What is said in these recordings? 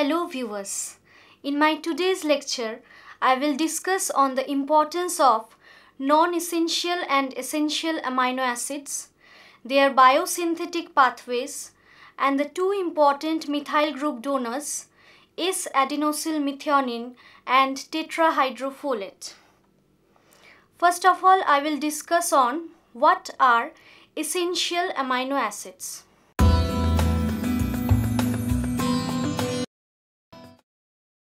Hello viewers. In my today's lecture, I will discuss on the importance of non-essential and essential amino acids, their biosynthetic pathways, and the two important methyl group donors, S-Adenosyl Methionine and tetrahydrofolate. First of all, I will discuss on what are essential amino acids.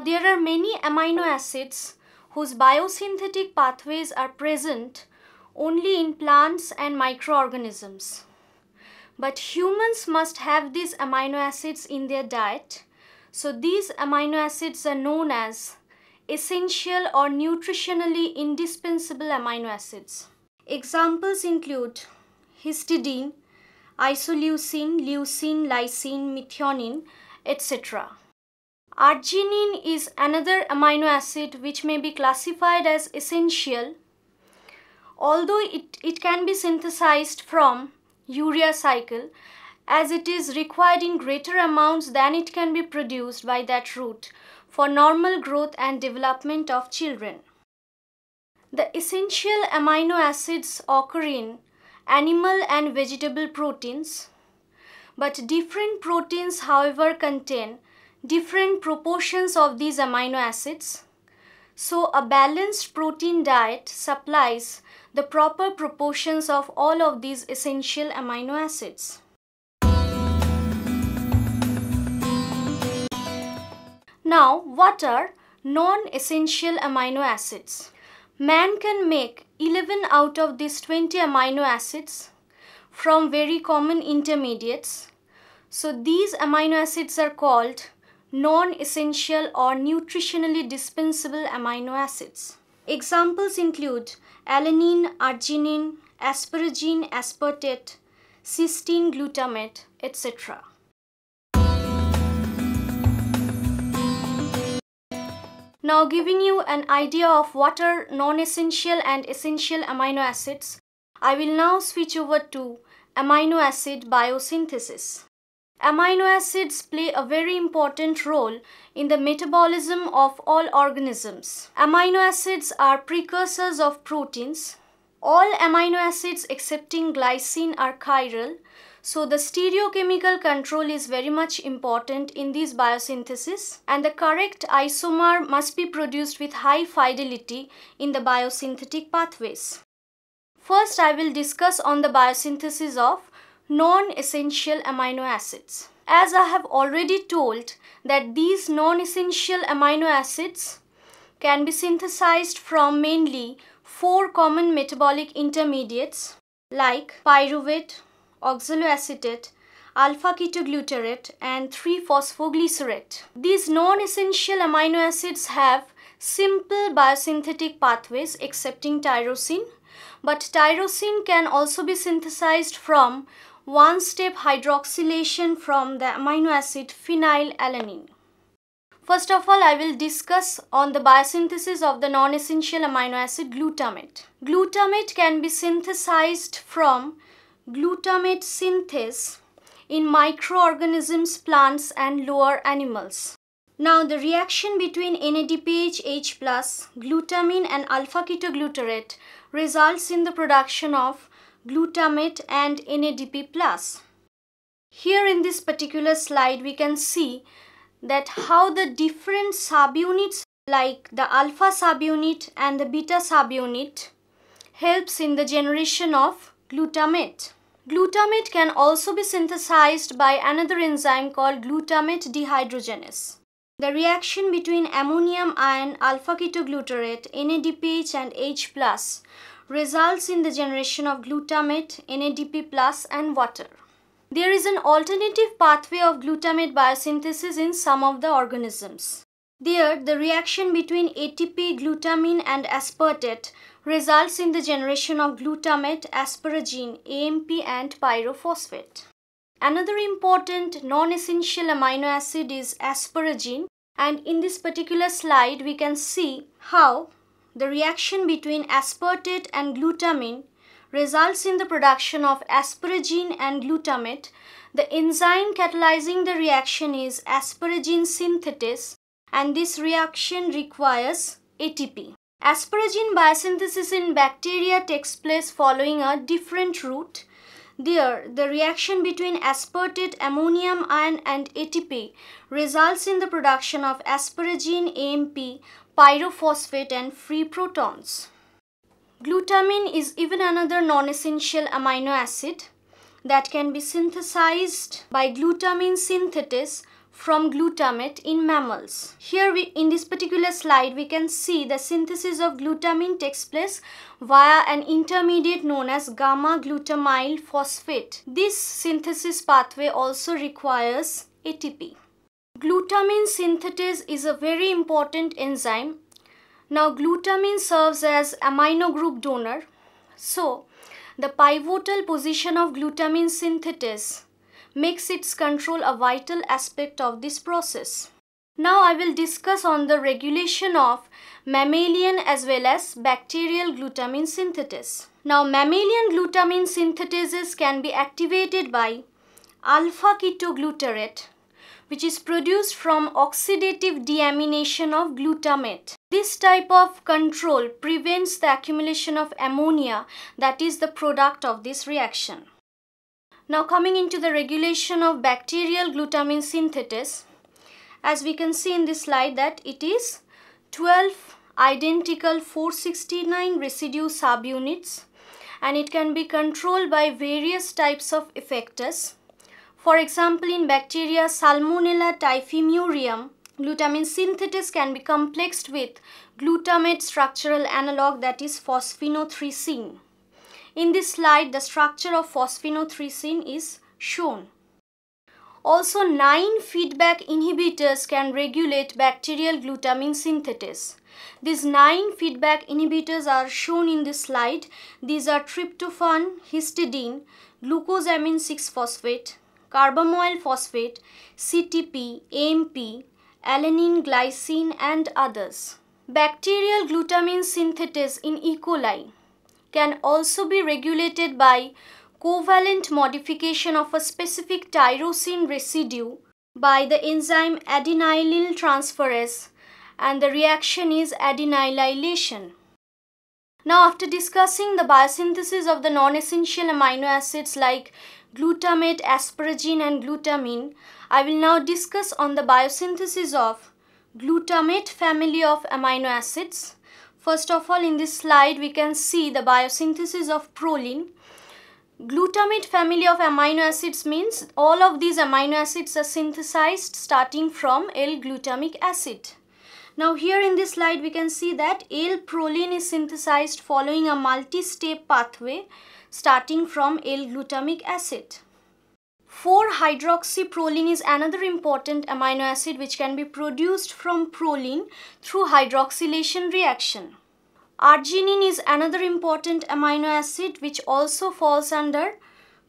There are many amino acids whose biosynthetic pathways are present only in plants and microorganisms. But humans must have these amino acids in their diet, so these amino acids are known as essential or nutritionally indispensable amino acids. Examples include histidine, isoleucine, leucine, lysine, methionine, etc. Arginine is another amino acid which may be classified as essential, although it can be synthesized from urea cycle as it is required in greater amounts than it can be produced by that route for normal growth and development of children. The essential amino acids occur in animal and vegetable proteins, but different proteins however contain different proportions of these amino acids. So a balanced protein diet supplies the proper proportions of all of these essential amino acids. Now, what are non-essential amino acids? Man can make 11 out of these 20 amino acids from very common intermediates. So these amino acids are called non-essential or nutritionally dispensable amino acids. Examples include alanine, arginine, asparagine, aspartate, cysteine, glutamate, etc. Now, giving you an idea of what are non-essential and essential amino acids, I will now switch over to amino acid biosynthesis. Amino acids play a very important role in the metabolism of all organisms. Amino acids are precursors of proteins. All amino acids excepting glycine are chiral, so the stereochemical control is very much important in this biosynthesis, and the correct isomer must be produced with high fidelity in the biosynthetic pathways. First, I will discuss on the biosynthesis of non-essential amino acids. As I have already told that these non-essential amino acids can be synthesized from mainly 4 common metabolic intermediates like pyruvate, oxaloacetate, alpha-ketoglutarate and 3-phosphoglycerate. These non-essential amino acids have simple biosynthetic pathways excepting tyrosine, but tyrosine can also be synthesized from one-step hydroxylation from the amino acid phenylalanine. First of all, I will discuss on the biosynthesis of the non-essential amino acid glutamate. Glutamate can be synthesized from glutamate synthase in microorganisms, plants and lower animals. Now, the reaction between NADPH H+, glutamine and alpha-ketoglutarate results in the production of glutamate and NADP+. Here in this particular slide, we can see that how the different subunits like the alpha subunit and the beta subunit helps in the generation of glutamate. Glutamate can also be synthesized by another enzyme called glutamate dehydrogenase. The reaction between ammonium ion, alpha-ketoglutarate, NADPH and H+ results in the generation of glutamate, NADP+ and water. There is an alternative pathway of glutamate biosynthesis in some of the organisms. There, the reaction between ATP, glutamine and aspartate results in the generation of glutamate, asparagine, AMP and pyrophosphate. Another important non-essential amino acid is asparagine, and in this particular slide we can see how the reaction between aspartate and glutamine results in the production of asparagine and glutamate. The enzyme catalyzing the reaction is asparagine synthetase, and this reaction requires ATP. Asparagine biosynthesis in bacteria takes place following a different route. There, the reaction between aspartate, ammonium ion and ATP results in the production of asparagine, AMP, pyrophosphate and free protons. Glutamine is even another non-essential amino acid that can be synthesized by glutamine synthetase from glutamate in mammals. Here in this particular slide we can see the synthesis of glutamine takes place via an intermediate known as gamma glutamyl phosphate. This synthesis pathway also requires ATP. Glutamine synthetase is a very important enzyme. Now glutamine serves as amino group donor. So the pivotal position of glutamine synthetase makes its control a vital aspect of this process. Now I will discuss on the regulation of mammalian as well as bacterial glutamine synthetase. Now mammalian glutamine synthetases can be activated by alpha ketoglutarate, which is produced from oxidative deamination of glutamate. This type of control prevents the accumulation of ammonia, that is the product of this reaction. Now coming into the regulation of bacterial glutamine synthetase, as we can see in this slide that it is 12 identical 469 residue subunits, and it can be controlled by various types of effectors. For example, in bacteria Salmonella typhimurium, glutamine synthetase can be complexed with glutamate structural analog, that is phosphinothreonine. In this slide, the structure of phosphinothreonine is shown. Also, 9 feedback inhibitors can regulate bacterial glutamine synthetase. These 9 feedback inhibitors are shown in this slide. These are tryptophan, histidine, glucosamine 6-phosphate, carbamoyl phosphate, CTP, AMP, alanine, glycine and others. Bacterial glutamine synthetase in E. coli can also be regulated by covalent modification of a specific tyrosine residue by the enzyme adenylyl transferase, and the reaction is adenylylation. Now after discussing the biosynthesis of the non-essential amino acids like glutamate, asparagine and glutamine, I will now discuss on the biosynthesis of glutamate family of amino acids. First of all, in this slide we can see the biosynthesis of proline. Glutamate family of amino acids means all of these amino acids are synthesized starting from L-glutamic acid. Now here in this slide we can see that L-proline is synthesized following a multi-step pathway starting from L-glutamic acid. 4-hydroxyproline is another important amino acid which can be produced from proline through hydroxylation reaction. Arginine is another important amino acid which also falls under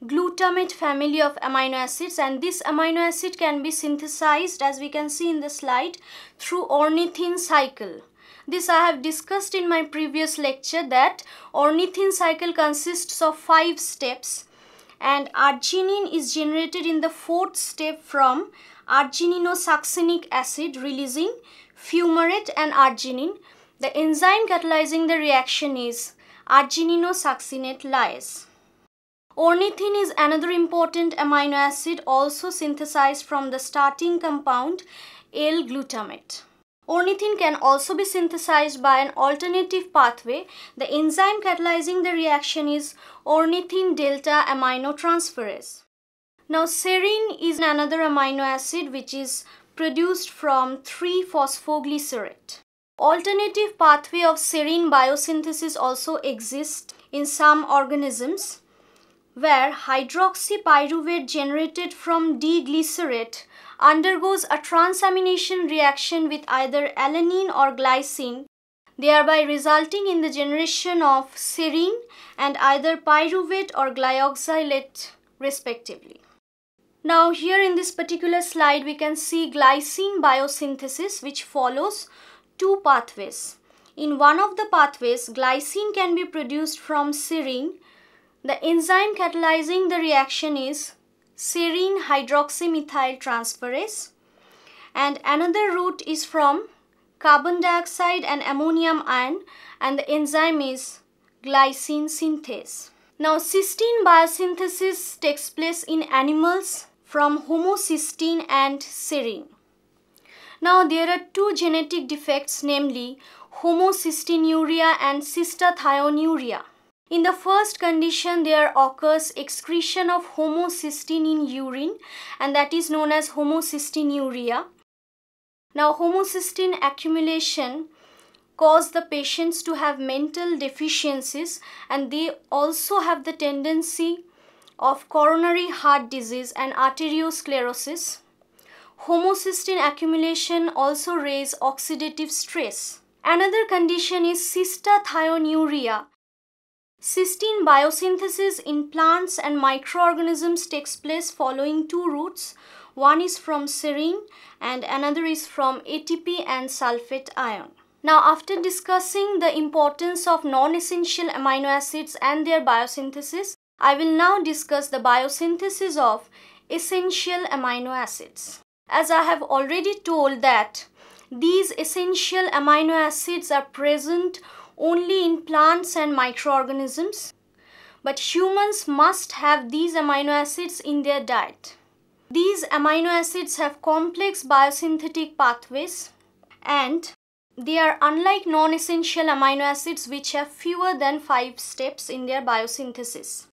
glutamate family of amino acids, and this amino acid can be synthesized, as we can see in the slide, through ornithine cycle. This I have discussed in my previous lecture that ornithine cycle consists of 5 steps, and arginine is generated in the 4th step from argininosuccinic acid releasing fumarate and arginine. The enzyme catalyzing the reaction is argininosuccinate lyase. Ornithine is another important amino acid also synthesized from the starting compound L-glutamate. Ornithine can also be synthesized by an alternative pathway. The enzyme catalyzing the reaction is ornithine delta aminotransferase. Now serine is another amino acid which is produced from 3-phosphoglycerate. Alternative pathway of serine biosynthesis also exists in some organisms, where hydroxypyruvate generated from D-glycerate undergoes a transamination reaction with either alanine or glycine, thereby resulting in the generation of serine and either pyruvate or glyoxylate respectively. Now here in this particular slide we can see glycine biosynthesis, which follows 2 pathways. In one of the pathways, glycine can be produced from serine The enzyme catalyzing the reaction is serine hydroxymethyl transferase, and another route is from carbon dioxide and ammonium ion, and the enzyme is glycine synthase. Now, cysteine biosynthesis takes place in animals from homocysteine and serine. Now, there are two genetic defects, namely homocysteinuria and cystathione. In the first condition, there occurs excretion of homocysteine in urine, and that is known as homocysteinuria. Now, homocysteine accumulation cause the patients to have mental deficiencies, and they also have the tendency of coronary heart disease and arteriosclerosis. Homocysteine accumulation also raise oxidative stress. Another condition is cystathione. Cysteine biosynthesis in plants and microorganisms takes place following two routes. One is from serine and another is from ATP and sulfate ion. Now, after discussing the importance of non-essential amino acids and their biosynthesis, I will now discuss the biosynthesis of essential amino acids. As I have already told that these essential amino acids are present only in plants and microorganisms, but humans must have these amino acids in their diet. These amino acids have complex biosynthetic pathways, and they are unlike non-essential amino acids which have fewer than 5 steps in their biosynthesis.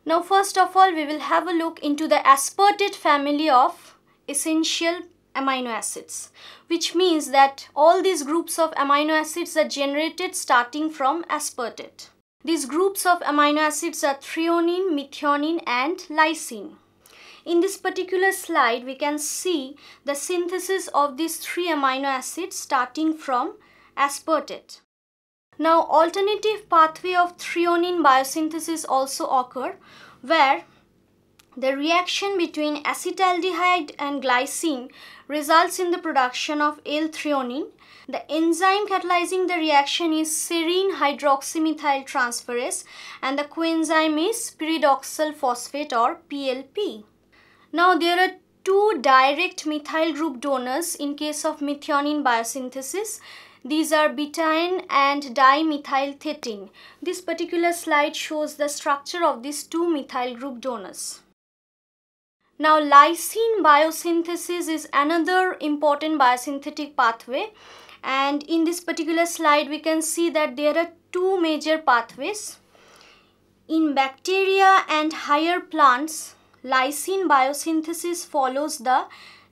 Now, first of all, we will have a look into the aspartate family of essential amino acids, which means that all these groups of amino acids are generated starting from aspartate. These groups of amino acids are threonine, methionine and lysine. In this particular slide, we can see the synthesis of these 3 amino acids starting from aspartate. Now, alternative pathway of threonine biosynthesis also occur, where the reaction between acetaldehyde and glycine results in the production of L-threonine. The enzyme catalyzing the reaction is serine hydroxymethyl transferase, and the coenzyme is pyridoxal phosphate or PLP. Now, there are 2 direct methyl group donors in case of methionine biosynthesis. These are betaine and dimethylthetin. This particular slide shows the structure of these 2 methyl group donors. Now, lysine biosynthesis is another important biosynthetic pathway, and in this particular slide we can see that there are 2 major pathways. In bacteria and higher plants, lysine biosynthesis follows the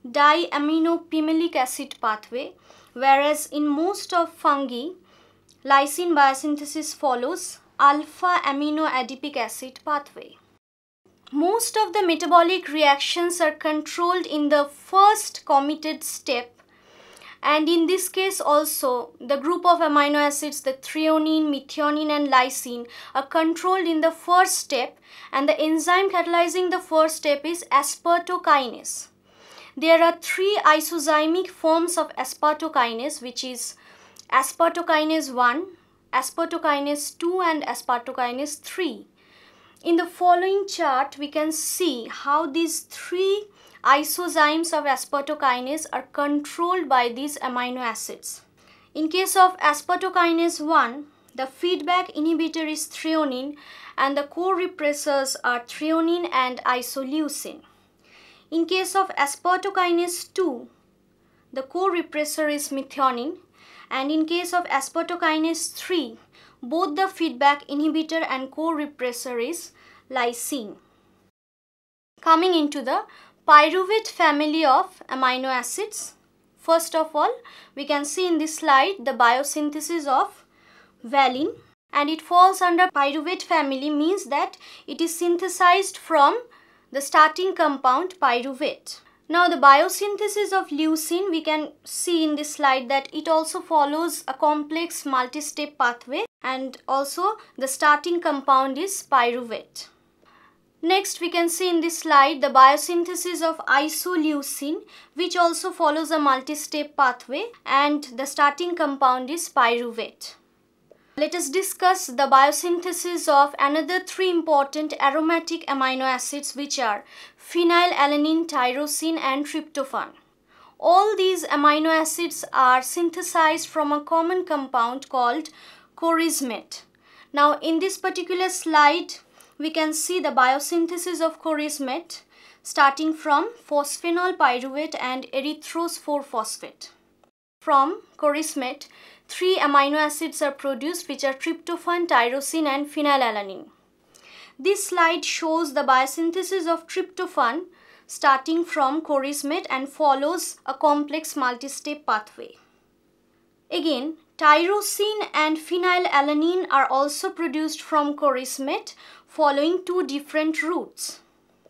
diaminopimelic acid pathway, whereas in most of fungi, lysine biosynthesis follows alpha aminoadipic acid pathway. Most of the metabolic reactions are controlled in the first committed step, and in this case also the group of amino acids, the threonine, methionine and lysine, are controlled in the first step, and the enzyme catalyzing the first step is aspartokinase. There are 3 isozymic forms of aspartokinase, which is aspartokinase 1, aspartokinase 2 and aspartokinase 3. In the following chart, we can see how these 3 isozymes of aspartokinase are controlled by these amino acids. In case of aspartokinase 1, the feedback inhibitor is threonine and the co-repressors are threonine and isoleucine. In case of aspartokinase 2, the co-repressor is methionine, and in case of aspartokinase 3, both the feedback inhibitor and co-repressor is lysine. Coming into the pyruvate family of amino acids, first of all, we can see in this slide the biosynthesis of valine, and it falls under pyruvate family, means that it is synthesized from the starting compound pyruvate. Now, the biosynthesis of lysine, we can see in this slide that it also follows a complex multi-step pathway, and also the starting compound is pyruvate. Next, we can see in this slide the biosynthesis of isoleucine, which also follows a multi-step pathway, and the starting compound is pyruvate. Let us discuss the biosynthesis of another three important aromatic amino acids, which are phenylalanine, tyrosine and tryptophan. All these amino acids are synthesized from a common compound called chorismate. Now in this particular slide, we can see the biosynthesis of chorismate starting from phosphenol pyruvate and erythrose 4-phosphate. From chorismate, three amino acids are produced, which are tryptophan, tyrosine and phenylalanine. This slide shows the biosynthesis of tryptophan starting from chorismate and follows a complex multi-step pathway. Again, tyrosine and phenylalanine are also produced from chorismate following two different routes.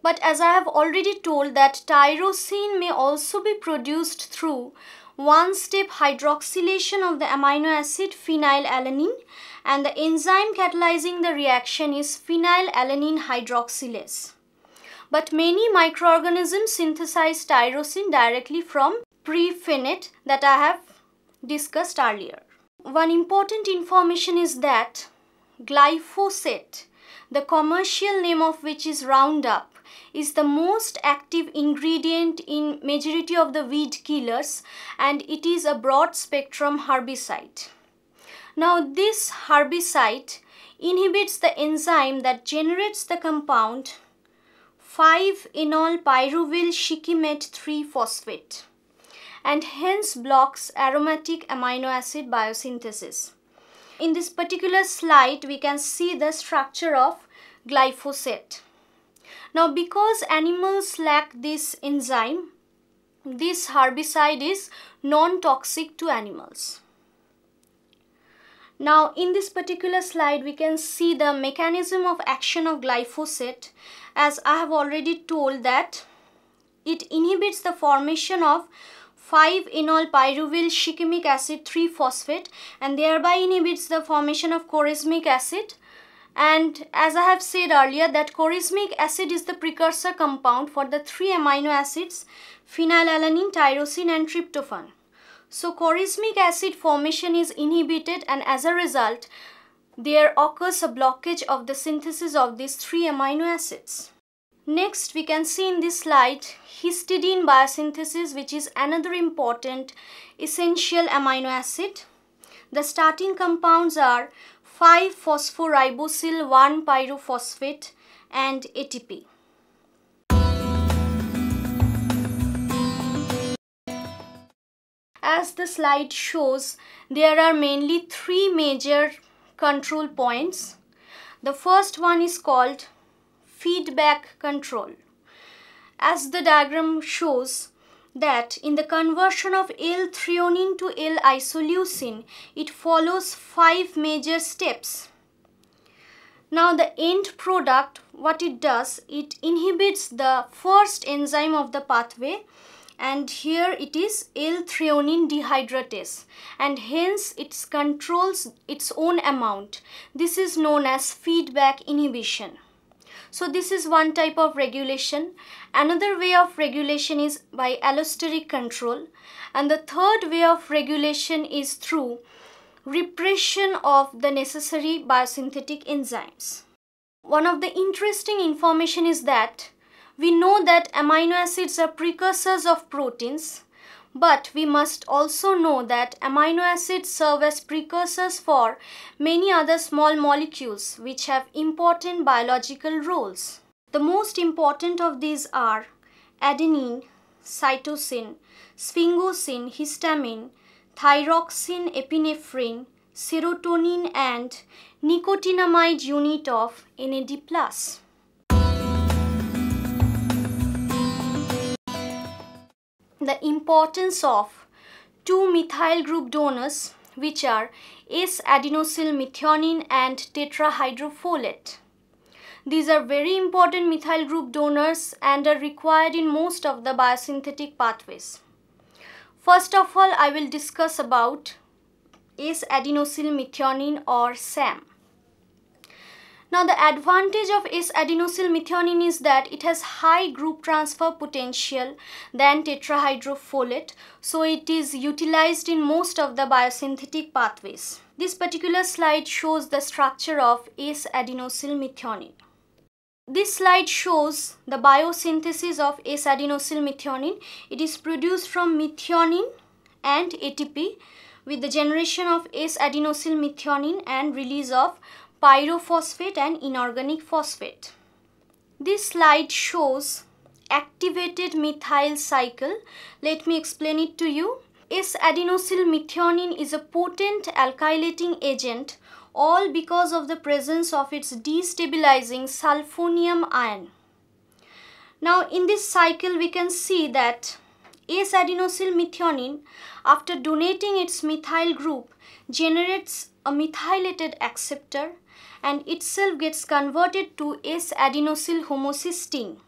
But as I have already told that tyrosine may also be produced through one-step hydroxylation of the amino acid phenylalanine, and the enzyme catalyzing the reaction is phenylalanine hydroxylase. But many microorganisms synthesize tyrosine directly from prephenate that I have discussed earlier. One important information is that glyphosate, the commercial name of which is Roundup, is the most active ingredient in majority of the weed killers, and it is a broad spectrum herbicide. Now this herbicide inhibits the enzyme that generates the compound 5-enol pyruvyl shikimate 3-phosphate and hence blocks aromatic amino acid biosynthesis. In this particular slide, we can see the structure of glyphosate. Now because animals lack this enzyme, this herbicide is non-toxic to animals. Now in this particular slide, we can see the mechanism of action of glyphosate. As I have already told that it inhibits the formation of 5-enol pyruvyl shikimic acid 3-phosphate and thereby inhibits the formation of chorismic acid. And as I have said earlier, that chorismic acid is the precursor compound for the three amino acids phenylalanine, tyrosine and tryptophan. So chorismic acid formation is inhibited, and as a result there occurs a blockage of the synthesis of these three amino acids. Next, we can see in this slide histidine biosynthesis, which is another important essential amino acid. The starting compounds are 5-phosphoribosyl 1-pyrophosphate and ATP. As the slide shows, there are mainly three major control points. The first one is called feedback control. As the diagram shows, that in the conversion of L-threonine to L-isoleucine, it follows 5 major steps. Now the end product, what it does, it inhibits the first enzyme of the pathway, and here it is L-threonine dehydratase, and hence it controls its own amount. This is known as feedback inhibition. So this is one type of regulation. Another way of regulation is by allosteric control, and the third way of regulation is through repression of the necessary biosynthetic enzymes. One of the interesting information is that we know that amino acids are precursors of proteins, but we must also know that amino acids serve as precursors for many other small molecules which have important biological roles. The most important of these are adenine, cytosine, sphingosine, histamine, thyroxine, epinephrine, serotonin and nicotinamide unit of NAD+. The importance of two methyl group donors, which are S-Adenosyl Methionine and tetrahydrofolate. These are very important methyl group donors and are required in most of the biosynthetic pathways. First of all, I will discuss about S-Adenosyl Methionine or SAM. Now the advantage of S-Adenosyl Methionine is that it has high group transfer potential than tetrahydrofolate, so it is utilized in most of the biosynthetic pathways. This particular slide shows the structure of S-Adenosyl Methionine. This slide shows the biosynthesis of S-Adenosyl Methionine. It is produced from methionine and ATP with the generation of S-Adenosyl Methionine and release of pyrophosphate and inorganic phosphate. This slide shows activated methyl cycle. Let me explain it to you. S-Adenosyl Methionine is a potent alkylating agent, all because of the presence of its destabilizing sulfonium ion. Now in this cycle we can see that S-Adenosyl Methionine, after donating its methyl group, generates a methylated acceptor and itself gets converted to S-adenosyl homocysteine.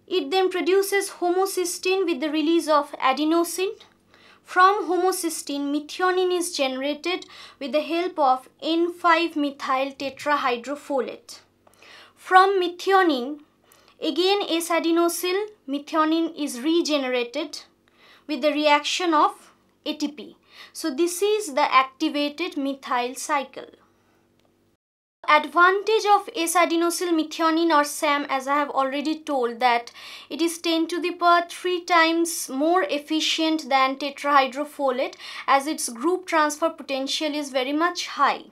It then produces homocysteine with the release of adenosine. From homocysteine, methionine is generated with the help of N5-methyl tetrahydrofolate. From methionine, again S-Adenosyl Methionine is regenerated with the reaction of ATP. So this is the activated methyl cycle. Advantage of S-Adenosyl Methionine or SAM, as I have already told, that it is 10 to the power 3 times more efficient than tetrahydrofolate, as its group transfer potential is very much high.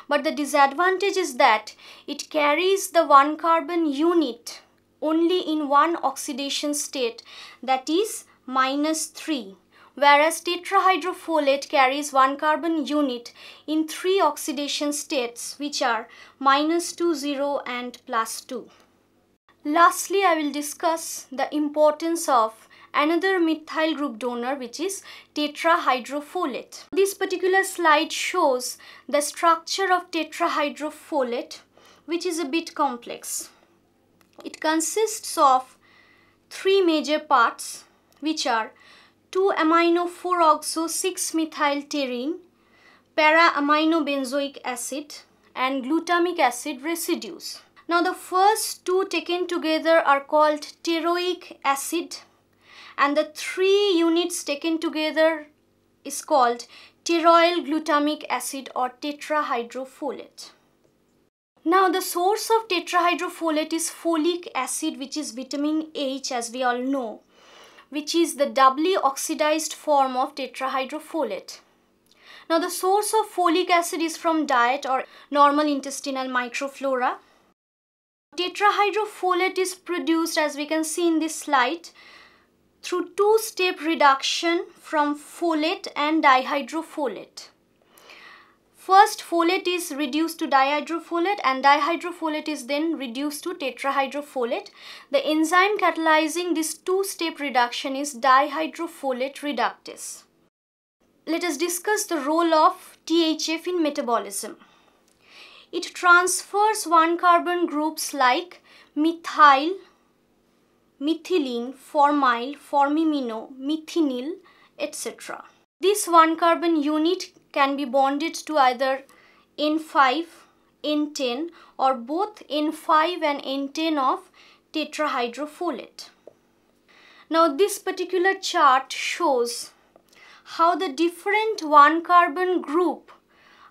But the disadvantage is that it carries the 1 carbon unit only in one oxidation state, that is -3. Whereas tetrahydrofolate carries 1 carbon unit in 3 oxidation states, which are -2, 0 and +2. Lastly, I will discuss the importance of another methyl group donor, which is tetrahydrofolate. This particular slide shows the structure of tetrahydrofolate, which is a bit complex. It consists of 3 major parts, which are 2-amino-4-oxo-6-methylpterine, para-amino-benzoic acid and glutamic acid residues. Now the first 2 taken together are called pteroic acid, and the 3 units taken together is called pteroyl glutamic acid or tetrahydrofolate. Now the source of tetrahydrofolate is folic acid, which is vitamin H, as we all know, which is the doubly oxidized form of tetrahydrofolate. Now the source of folic acid is from diet or normal intestinal microflora. Tetrahydrofolate is produced, as we can see in this slide, through 2-step reduction from folate and dihydrofolate. First, folate is reduced to dihydrofolate and dihydrofolate is then reduced to tetrahydrofolate. The enzyme catalyzing this 2-step reduction is dihydrofolate reductase. Let us discuss the role of THF in metabolism. It transfers 1 carbon groups like methyl, methylene, formyl, formimino, methinyl, etc. This 1 carbon unit can be bonded to either N5, N10 or both N5 and N10 of tetrahydrofolate. Now this particular chart shows how the different 1 carbon group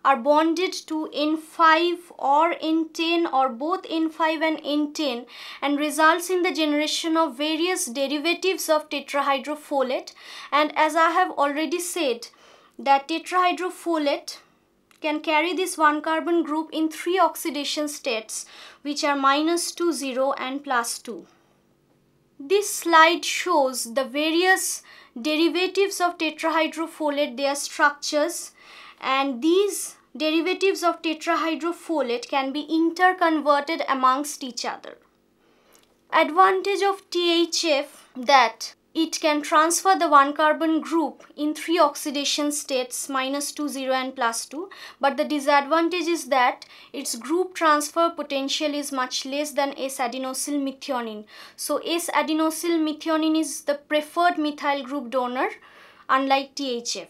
are bonded to N5 or N10 or both N5 and N10 and results in the generation of various derivatives of tetrahydrofolate. And as I have already said, that tetrahydrofolate can carry this 1 carbon group in 3 oxidation states, which are -2, 0 and +2. This slide shows the various derivatives of tetrahydrofolate, their structures, and these derivatives of tetrahydrofolate can be interconverted amongst each other. Advantage of THF, that it can transfer the 1 carbon group in 3 oxidation states, -2, 0 and +2, but the disadvantage is that its group transfer potential is much less than S-Adenosyl Methionine. So S-Adenosyl Methionine is the preferred methyl group donor, unlike THF.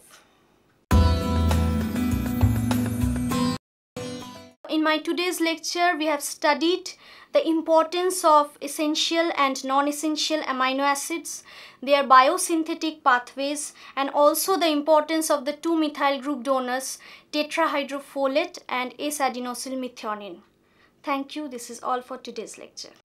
in my today's lecture, we have studied the importance of essential and non-essential amino acids, their biosynthetic pathways, and also the importance of the two methyl group donors, tetrahydrofolate and S-Adenosyl Methionine. Thank you. This is all for today's lecture.